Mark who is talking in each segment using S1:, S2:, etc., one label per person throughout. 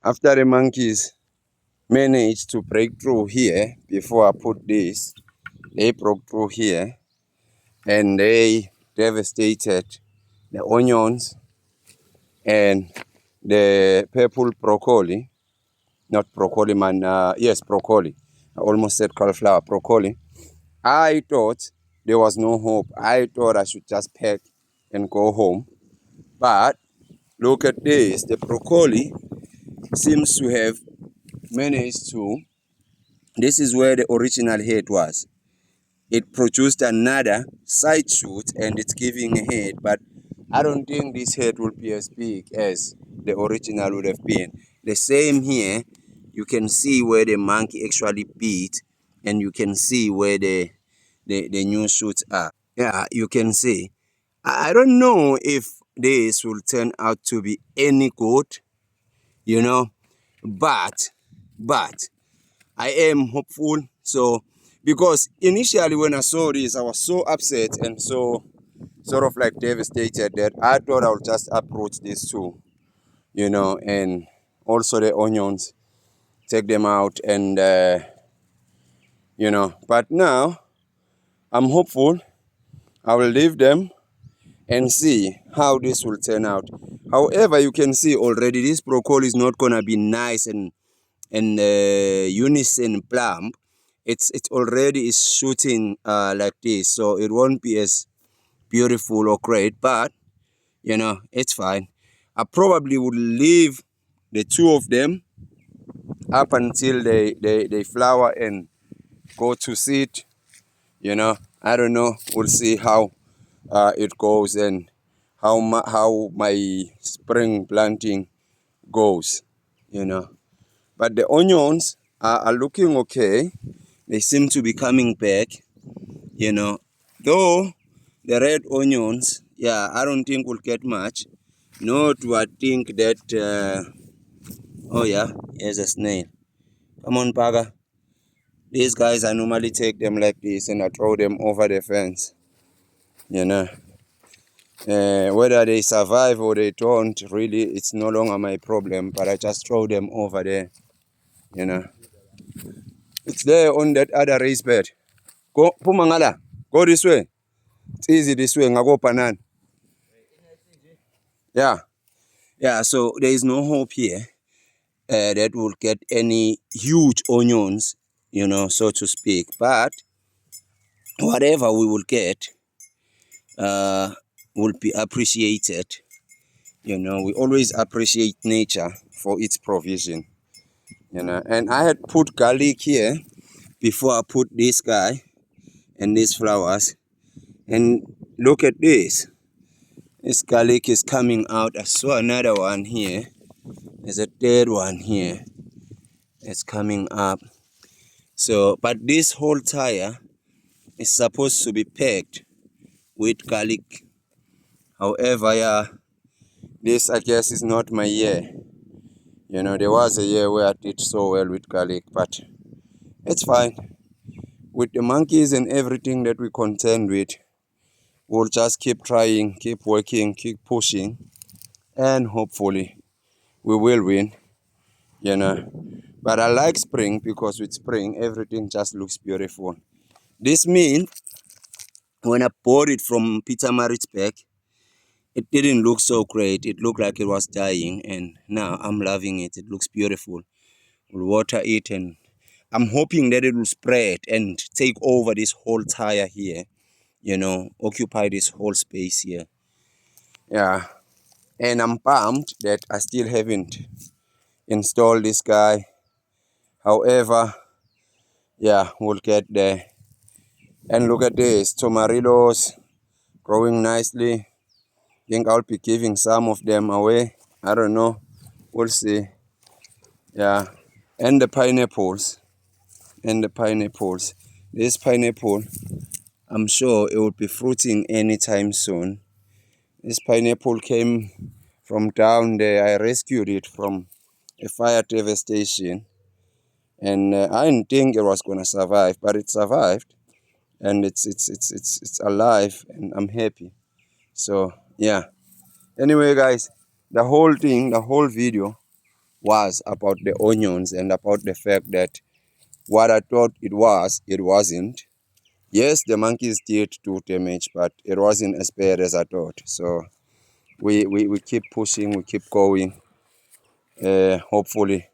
S1: After the monkeys managed to break through here, before I put this, they broke through here and they devastated the onions and the purple broccoli. Not broccoli, man. Yes, broccoli. I almost said cauliflower. Broccoli. I thought there was no hope. I thought I should just pack and go home. But look at this. The broccoli seems to have managed to. This is where the original head was. It produced another side shoot and it's giving a head. But I don't think this head will be as big as the original would have been. The same here. You can see where the monkey actually beat, and you can see where the new shoots are. Yeah, you can see. I don't know if this will turn out to be any good, you know, but I am hopeful. So, because initially when I saw this, I was so upset and so sort of like devastated that I thought I would just approach these two, you know, and also the onions, take them out and, you know, but now I'm hopeful. I will leave them and see how this will turn out. However, you can see already this broccoli is not gonna be nice and unison plump. It's already is shooting like this, so it won't be as beautiful or great, but you know, it's fine. I probably would leave the two of them up until they flower and go to seed. You know, I don't know. We'll see how it goes and how my spring planting goes. You know, but the onions are looking okay. They seem to be coming back. You know, though the red onions, yeah, I don't think we'll get much. Nor do I think that. Oh yeah, here's a snail. Come on, Paga. These guys, I normally take them like this and I throw them over the fence. You know, whether they survive or they don't, really, it's no longer my problem. But I just throw them over there. You know, it's there on that other raised bed. Go, Pumangala, go this way. It's easy this way. I go Panan. Yeah, yeah. So there is no hope here that will get any huge onions, you know, so to speak. But whatever we will get will be appreciated. You know, we always appreciate nature for its provision. You know, and I had put garlic here before I put this guy and these flowers. And look at this. This garlic is coming out. I saw another one here. There's a third one here. It's coming up. So, but this whole tire is supposed to be packed with garlic. However, yeah, this I guess is not my year. You know, there was a year where I did so well with garlic, but it's fine. With the monkeys and everything that we contend with, we'll just keep trying, keep working, keep pushing, and hopefully we will win, you know. But I like spring because with spring, everything just looks beautiful. This means when I bought it from Pietermaritzburg, it didn't look so great. It looked like it was dying, and now I'm loving it. It looks beautiful. We'll water it, and I'm hoping that it will spread and take over this whole tire here, you know, occupy this whole space here. Yeah, and I'm pumped that I still haven't installed this guy. However, yeah, we'll get there. And look at this, tomarillos growing nicely. I think I'll be giving some of them away. I don't know. We'll see. Yeah. And the pineapples. This pineapple, I'm sure it will be fruiting anytime soon. This pineapple came from down there. I rescued it from a fire devastation. And I didn't think it was going to survive, but it survived. And it's alive, and I'm happy. So, yeah. Anyway, guys, the whole video was about the onions and about the fact that what I thought it was, it wasn't. Yes, the monkeys did do damage, but it wasn't as bad as I thought. So we keep pushing, we keep going. Hopefully,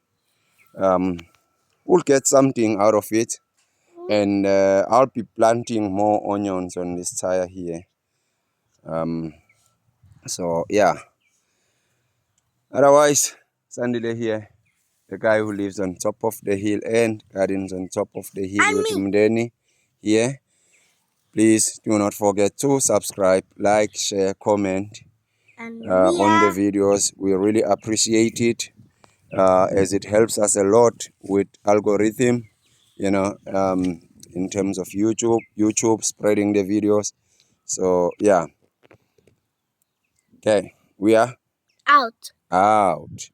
S1: we'll get something out of it. And I'll be planting more onions on this tire here. So yeah. Otherwise, Sandile here, the guy who lives on top of the hill and gardens on top of the hill with Mdeni here. Please do not forget to subscribe, like, share, comment on the videos. We really appreciate it as it helps us a lot with algorithm, in terms of YouTube spreading the videos. So yeah, okay, we are
S2: Out.
S1: out.